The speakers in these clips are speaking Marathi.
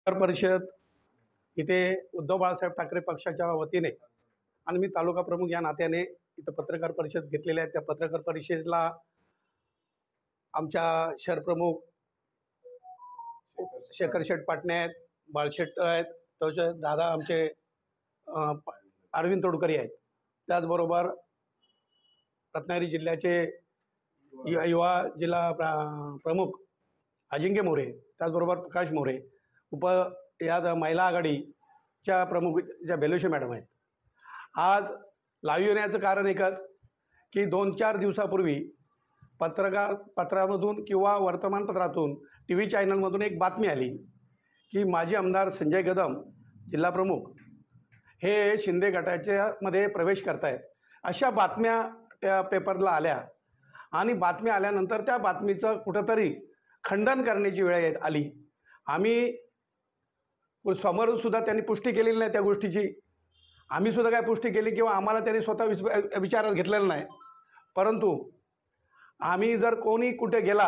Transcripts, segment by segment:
पत्रकार परिषद इथे उद्धव बाळासाहेब ठाकरे पक्षाच्या वतीने आणि मी तालुका प्रमुख या नात्याने इथं पत्रकार परिषद घेतलेल्या आहे। त्या पत्रकार परिषदेला आमच्या शहर प्रमुख शेखर शेठ पाटणे आहेत, बाळशेठ आहेत, तसेच दादा आमचे अरविंद तोडकरी आहेत। त्याचबरोबर रत्नागिरी जिल्ह्याचे युवा जिल्हा प्रमुख अजिंक्य मोरे, त्याचबरोबर प्रकाश मोरे, या महिला आघाडीच्या प्रमुख ज्या बेलोशी मॅडम आहेत। आज लाईव्ह येण्याचं कारण एकच की 2-4 दिवसापूर्वी पत्रामधून किंवा वर्तमानपत्रातून TV चॅनलमधून एक बातमी आली की माजी आमदार संजय कदम जिल्हा प्रमुख हे शिंदे गटाच्यामध्ये प्रवेश करतायत, अशा बातम्या त्या पेपरला आल्या आणि बातमी आल्यानंतर त्या बातमीचं कुठंतरी खंडन करण्याची वेळ आली। आम्ही समोरून सुद्धा त्यांनी पुष्टी केलेली नाही त्या गोष्टीची, आम्ही सुद्धा काय पुष्टी केली किंवा आम्हाला त्यांनी स्वतः विचारात घेतलेलं नाही। परंतु आम्ही जर कोणी कुठे गेला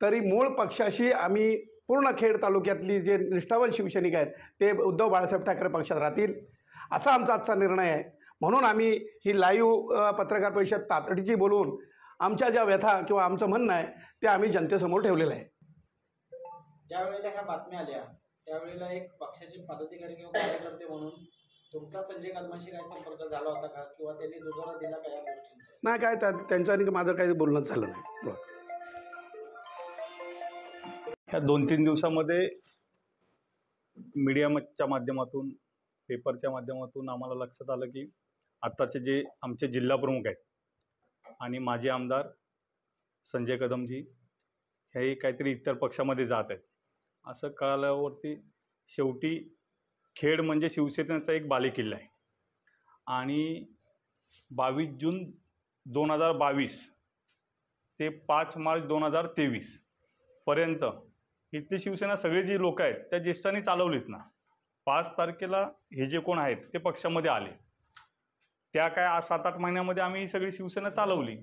तरी मूळ पक्षाशी आम्ही पूर्ण खेड तालुक्यातली जे निष्ठावान शिवसैनिक आहेत ते उद्धव बाळासाहेब ठाकरे पक्षात राहतील, असा आमचा आजचा निर्णय आहे। म्हणून आम्ही ही लाईव्ह पत्रकार परिषद तातडीची बोलवून आमच्या ज्या व्यथा किंवा आमचं म्हणणं आहे ते आम्ही जनतेसमोर ठेवलेलं आहे। ज्यावेळेला ह्या बातम्या आल्या त्यावेळेला एक पक्षाचे पदाधिकारी किंवा कार्यकर्ते म्हणून तुमचा संजय कदमांशी काय संपर्क झाला होता का किंवा त्यांनी दुजोरा दिला का या गोष्टींचा? नाही, काय त्यांचं आणि माझं काही बोलणंच झालं नाही। या 2-3 दिवसामध्ये मीडियाच्या माध्यमातून, पेपरच्या माध्यमातून आम्हाला लक्षात आलं की आत्ताचे जे आमचे जिल्हा प्रमुख आहेत आणि माजी आमदार संजय कदमजी हे काहीतरी इतर पक्षामध्ये जात आहेत असं कळल्यावरती शेवटी खेड म्हणजे शिवसेनेचा एक बालेकिल्ला आहे आणि 22 जून 2022 ते 5 मार्च 2023 पर्यंत इथली शिवसेना सगळे जी लोक आहेत त्या ज्येष्ठांनी चालवलीच ना। 5 तारखेला हे जे कोण आहेत ते पक्षामध्ये आले, त्या काय 7-8 महिन्यामध्ये आम्ही ही सगळी शिवसेना चालवली।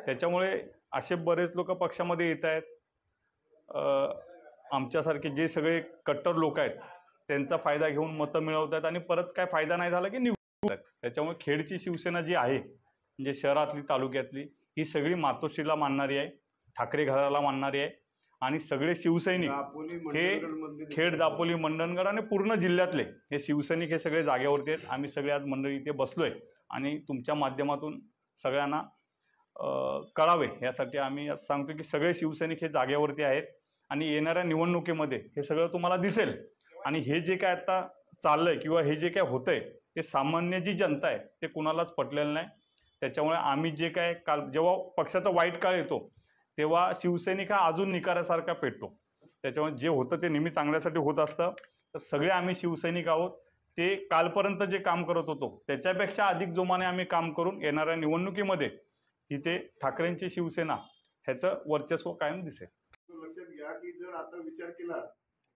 त्याच्यामुळे असे बरेच लोक पक्षामध्ये येत आहेत, आमच्यासारखे जे सगळे कट्टर लोक आहेत त्यांचा फायदा घेऊन मतं मिळवत आहेत आणि परत काय फायदा नाही झाला की निवडून आहेत। त्याच्यामुळे खेडची शिवसेना जी आहे म्हणजे शहरातली तालुक्यातली ही सगळी मातोश्रीला मानणारी आहे, ठाकरे घराला मानणारी आहे आणि सगळे शिवसैनिक हे खेड, दापोली, मंडणगड आणि पूर्ण जिल्ह्यातले हे शिवसैनिक हे सगळे जागेवरती आहेत। आम्ही सगळे आज मंडळी इथे बसलोय आणि तुमच्या माध्यमातून सगळ्यांना कळावे यासाठी आम्ही सांगतो की सगळे शिवसैनिक हे जागेवरती आहेत आणि येणाऱ्या निवडणुकीमध्ये हे सगळं तुम्हाला दिसेल। आणि हे जे काय आता चाललंय किंवा हे जे काय होतंय ते सामान्य जी जनता आहे ते कुणालाच पटलेलं नाही। त्याच्यामुळे आम्ही जे काय काल जेव्हा पक्षाचा वाईट काळ येतो तेव्हा शिवसैनिक हा अजून निखारासारखा पेटतो। त्याच्यामुळे जे होतं ते नेहमी चांगल्यासाठी होत असतं। तर सगळे आम्ही शिवसैनिक आहोत, ते कालपर्यंत जे काम करत होतो त्याच्यापेक्षा अधिक जोमाने आम्ही काम करून येणाऱ्या निवडणुकीमध्ये इथे ठाकरेंची शिवसेना ह्याचं वर्चस्व कायम दिसेल। लक्षात घ्या की जर आता विचार केला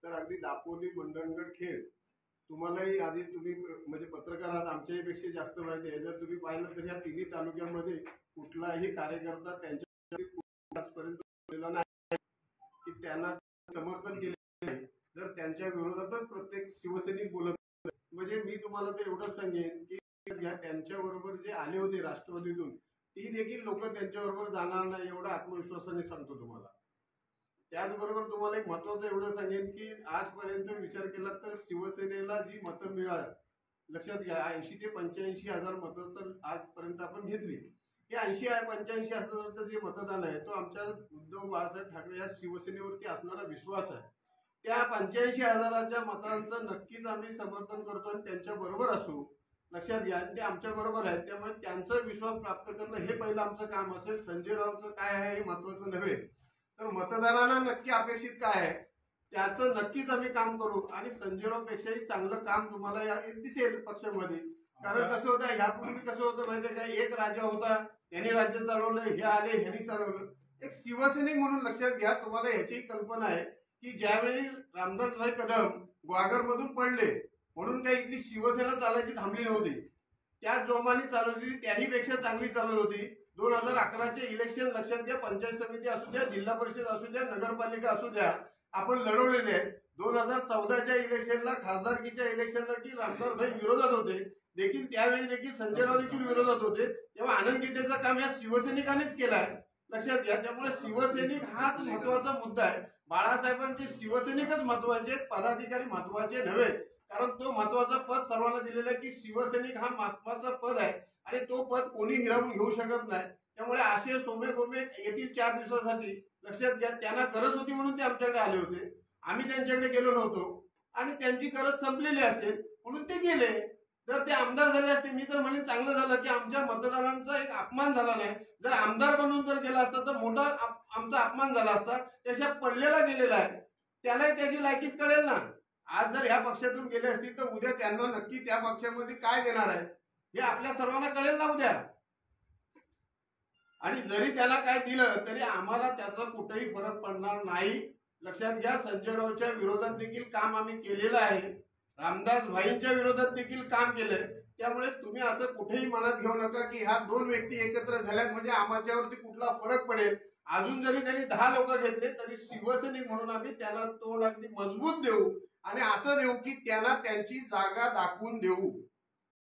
तर अगदी दापोली, मंडणगड, खेड तुम्हालाही आधी तुम्ही म्हणजे पत्रकार आहात, आमच्याहीपेक्षा जास्त माहिती आहे। जर तुम्ही पाहिलं तर या तिन्ही तालुक्यांमध्ये कुठलाही कार्यकर्ता त्यांच्या आजपर्यंत नाही की त्यांना समर्थन केले नाही, जर त्यांच्या विरोधातच प्रत्येक शिवसैनिक बोलत। म्हणजे मी तुम्हाला ते एवढंच सांगेन की त्यांच्या बरोबर जे आले होते राष्ट्रवादीतून ती देखील लोक त्यांच्याबरोबर जाणार नाही एवढा आत्मविश्वासाने सांगतो तुम्हाला। त्याचबरोबर तुम्हाला एक महत्वाचं एवढं सांगेन की आजपर्यंत विचार केला तर शिवसेनेला जी मतं मिळाली, लक्षात घ्या 80 ते 85 हजार मतं आजपर्यंत आपण घेतली। हे 80-85 हजाराचं जे मतदान आहे तो आमच्या उद्धव बाळासाहेब ठाकरे या शिवसेनेवरती असणारा विश्वास आहे। त्या 85 हजाराच्या मतांचं नक्कीच आम्ही समर्थन करतो आणि त्यांच्या बरोबर असू, लक्षात घ्या, ते आमच्या बरोबर आहेत। त्यामुळे त्यांचा विश्वास प्राप्त करणं हे पहिलं आमचं काम असेल। संजय रावचं काय आहे हे महत्वाचं नव्हे, तर मतदारांना नक्की अपेक्षित काय आहे त्याचं नक्कीच आम्ही काम करू आणि संजय रावपेक्षाही चांगलं काम तुम्हाला दिसेल पक्षामध्ये। कारण कसं होतं, ह्यापूर्वी कसं होतं माहितीये का, एक राजा होता त्यांनी राज्य चालवलं, हे आले ह्यांनी चालवलं। एक शिवसैनिक म्हणून लक्षात घ्या, तुम्हाला ह्याची कल्पना आहे की ज्यावेळी रामदासभाई कदम ग्वागरमधून पडले म्हणून काही इथली शिवसेना चालायची थांबली नव्हती, त्या जोमाने चालत होती, त्याहीपेक्षा चांगली चालत होती। 2011चे इलेक्शन लक्षात घ्या, पंचायत समिती असू द्या, जिल्हा परिषद असू द्या, नगरपालिका असू द्या, आपण लढवलेले आहेत। 2014च्या इलेक्शनला, खासदारकीच्या इलेक्शनला की रामदासभाई विरोधात होते, देखील त्यावेळी देखील संजय राऊत देखील विरोधात होते, तेव्हा आनंद गीतेचं काम या शिवसैनिकांनीच केलं आहे, लक्षात घ्या. त्यामुळे शिवसैनिक हाच महत्वाचा मुद्दा आहे. बाळासाहेबांचे शिवसैनिकच महत्वाचे, पदाधिकारी महत्वाचे नव्हे. कारण तो महत्वाचा पद सर्वांना दिलेला आहे की शिवसैनिक हा महत्वाचा पद आहे आणि तो पद कोणी हिरावून घेऊ शकत नाही. त्यामुळे असे सोमे गोमे येथील 4 दिवसासाठी, लक्षात घ्या, त्यांना गरज होती म्हणून ते आमच्याकडे आले होते. आम्ही त्यांच्याकडे गेलो नव्हतो आणि त्यांची गरज संपलेली असेल म्हणून ते गेले. जर ते आमदार झाले असते, मी तर म्हणेन चांगलं झालं की आमच्या मतदारांचा एक अपमान झाला नाही. जर आमदार बनून जर गेला असता तर मोठा आमचा अपमान झाला असता. त्याच्या पडलेला गेलेला आहे, त्यालाही त्याची लायकीच कळेल ना. आज जर ह्या पक्षातून गेले असतील तर उद्या त्यांना नक्की त्या पक्षामध्ये काय देणार आहे हे आपल्या सर्वांना कळेल ना उद्या. आणि जरी त्याला काय दिलं तरी आम्हाला त्याचा कुठेही फरक पडणार नाही. लक्षात घ्या, संजय राऊतच्या विरोधात देखील काम आम्ही केलेलं आहे, रामदास भाईंच्या विरोधात देखील काम केलंय. त्यामुळे तुम्ही असं कुठेही मनात घेऊ नका की ह्या 2 व्यक्ती एकत्र झाल्यात म्हणजे आमच्यावरती कुठला फरक पडेल. अजून जरी त्यांनी 10 लोक घेतले तरी शिवसैनिक म्हणून आम्ही त्याला तोंड अगदी मजबूत देऊ आणि असं देऊ की त्यांना त्यांची जागा दाखवून देऊ.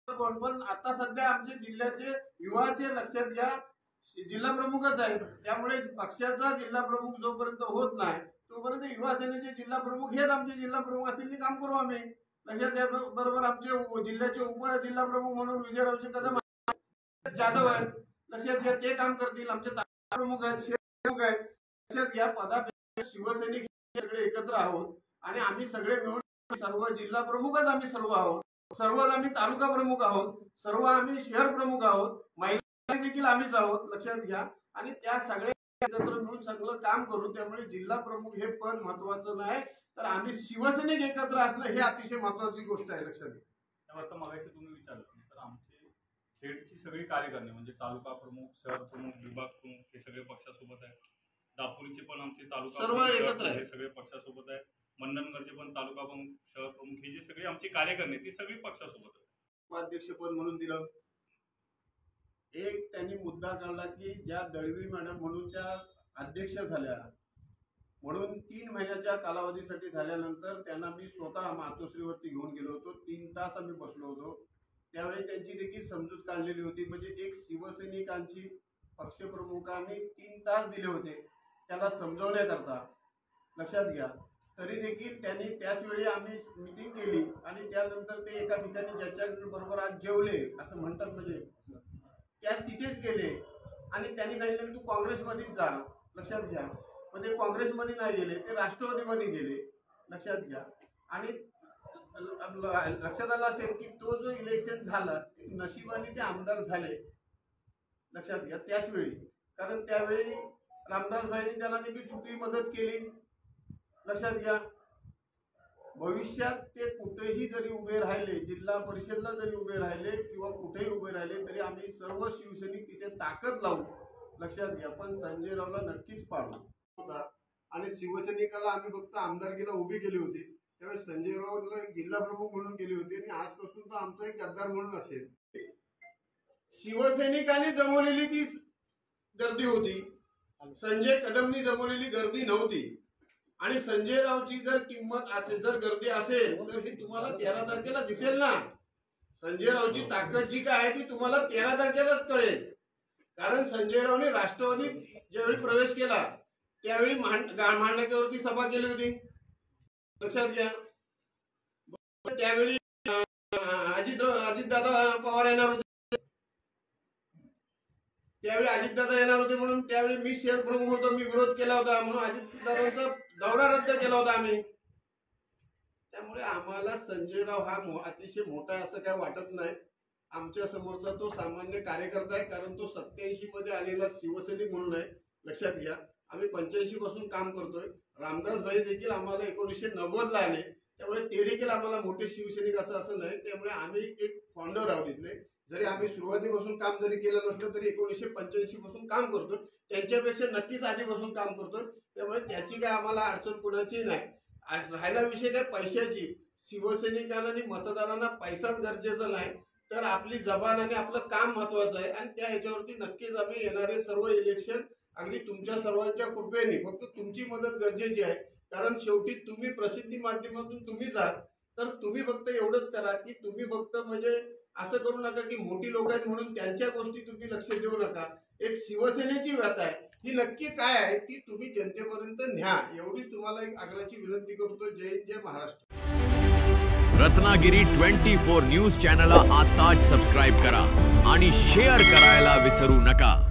पण आता सध्या आमचे जिल्ह्याचे युवाचे, लक्षात घ्या, जिल्हा प्रमुखच आहेत. त्यामुळे पक्षाचा जिल्हा प्रमुख जोपर्यंत होत नाही तोपर्यंत युवा सेनेचे जिल्हा प्रमुख हेच आमचे जिल्हा प्रमुख असतील, काम करू आम्ही. लक्षात घ्या, बरोबर आमचे जिल्ह्याचे उपजिल्हा प्रमुख म्हणून विजयरावजी कदम जाधव आहेत, लक्षात घ्या, ते काम करतील. आमचे तालुका प्रमुख आहेत, शहर प्रमुख आहेत, लक्षात घ्या. पदाधिकारी शिवसैनिक सगळे एकत्र आहोत आणि आम्ही सगळे मिळून सर्व जिल्हा प्रमुखच आम्ही सर्व आहोत, सर्वच आम्ही तालुका प्रमुख आहोत, सर्व आम्ही शहर प्रमुख आहोत, महिला देखील आम्हीच आहोत, लक्षात घ्या. आणि त्या सगळ्या एकत्र मिळून सगळं काम करू. त्यामुळे जिल्हा प्रमुख हे पद महत्वाचं नाही तर आम्ही शिवसैनिक एकत्र असणं हे अतिशय महत्वाची गोष्ट आहे, लक्षात घ्या. आता मगाशी तुम्ही विचारलं तर आमचे खेडची सगळी कार्यकारिणी म्हणजे तालुका प्रमुख, शहर प्रमुख, विभाग प्रमुख हे सगळे पक्षासोबत आहेत. दापोलीचे पण आमचे तालुका सर्व प्रमुख, एकत्र आहेत, हे सगळे पक्षासोबत आहेत. मंडणगडचे पण तालुका प्रमुख, शहर प्रमुख ही जी सगळी आमची कार्यकारिणी ती सगळी पक्षासोबत आहेत. उपाध्यक्षपद म्हणून दिलं. एक त्यांनी मुद्दा काढला की ज्या दळवी मॅडम म्हणून त्या अध्यक्ष झाल्या म्हणून 3 महिन्याच्या कालावधीसाठी झाल्यानंतर त्यांना मी स्वतः मातोश्रीवरती घेऊन गेलो होतो. 3 तास आम्ही बसलो होतो. त्यावेळी त्यांची देखील समजूत काढलेली होती. म्हणजे एक शिवसैनिकांची पक्षप्रमुखांनी 3 तास दिले होते त्याला समजवण्याकरता, लक्षात घ्या. तरी देखील त्यांनी त्याच वेळी आम्ही मीटिंग केली आणि त्यानंतर ते एका ठिकाणी ज्याच्या बरोबर आज जेवले असं म्हणतात, म्हणजे त्या तिथेच गेले आणि त्यांनी सांगितलं तू काँग्रेसमध्येच जा, लक्षात घ्या. पण ते काँग्रेसमध्ये नाही गेले, ते राष्ट्रवादीमध्ये गेले, लक्षात घ्या. आणि लक्षात आलं असेल की तो जो इलेक्शन झाला नशिबाने ते आमदार झाले, लक्षात घ्या, त्याच वेळी. कारण त्यावेळी रामदासभाईंनी त्यांना देखील छुपी मदत केली, लक्षात घ्या. भविष्यात ते कुठेही जरी उभे राहिले, जिल्हा परिषदला जरी उभे राहिले किंवा कुठेही उभे राहिले तरी आम्ही सर्व शिवसैनिक तिथे ताकद लावू, लक्षात घ्या. पण संजय रावला नक्कीच पाडू होता आणि शिवसैनिकाला आम्ही फक्त आमदारकीला उभी केली होती. त्यावेळेस संजय रावला एक जिल्हा प्रमुख म्हणून केली होती आणि आजपासून तर आमचा एक गद्दार म्हणून असेल. शिवसैनिकांनी जमवलेली ती गर्दी होती, संजय कदमनी जमवलेली गर्दी नव्हती. आणि संजय रावची जर किंमत असेल, जर गर्दी असेल तर ही तुम्हाला 13 तारखेला दिसेल ना. संजय रावची ताकद जी काय आहे ती तुम्हाला 13 तारखेलाच कळेल. कारण संजय रावने राष्ट्रवादीत ज्यावेळी प्रवेश केला त्यावेळी मांडण्यावरती सभा केली होती, लक्षात घ्या. त्यावेळी अजितदादा पवार येणार होते, त्यावेळी अजितदादा येणार होते म्हणून त्यावेळी मी शहर प्रमुख होतो, मी विरोध केला होता म्हणून अजितदादांचा दौरा रद्द केला होता आम्ही. त्यामुळे आम्हाला संजय राव हा अतिशय मोठा असं काय वाटत नाही. आमच्या समोरचा तो सामान्य कार्यकर्ता आहे, कारण तो 87 मध्ये आलेला शिवसैनिक म्हणून आहे, लक्षात घ्या. आम्ही 85 पासून काम करतोय. रामदासभाई देखील आम्हाला 1990 ला आले, त्यामुळे ते देखील आम्हाला मोठे शिवसैनिक असं नाही. त्यामुळे आम्ही एक फाउंडर आहोत इथले. जरी आम्ही सुरुवातीपासून काम जरी केलं नसलं तरी 1985 पासून काम करतो, त्यांच्यापेक्षा नक्कीच आधीपासून काम करतो. त्यामुळे त्याची काय आम्हाला अडचण कुणाची नाही. राहिला विषय काय पैशाची, शिवसैनिकांना आणि मतदारांना पैसाच गरजेचा नाही तर आपली जबान आणि आपलं काम महत्वाचं आहे. आणि त्या ह्याच्यावरती नक्कीच आम्ही येणारे सर्व इलेक्शन अगदी तुमच्या सर्वांच्या कृपेने, फक्त तुमची मदत गरजेची आहे. कारण शेवटी तुम्ही प्रसिद्धी माध्यमातून तुम्हीच आहात. तर तुम्ही फक्त एवढंच करा की तुम्ही फक्त म्हणजे असं करू नका की मोठी लोक आहेत म्हणून त्यांच्या गोष्टी तुम्ही लक्ष देऊ नका. एक शिवसेनेची व्यथा आहे ही नक्की काय आहे ती तुम्ही जनतेपर्यंत न्या, एवढीच तुम्हाला एक आग्रहाची विनंती करतो. जय हिंद, जय महाराष्ट्र. रत्नागिरी 24 न्यूज चॅनलला आताच सबस्क्राईब करा आणि शेअर करायला विसरू नका.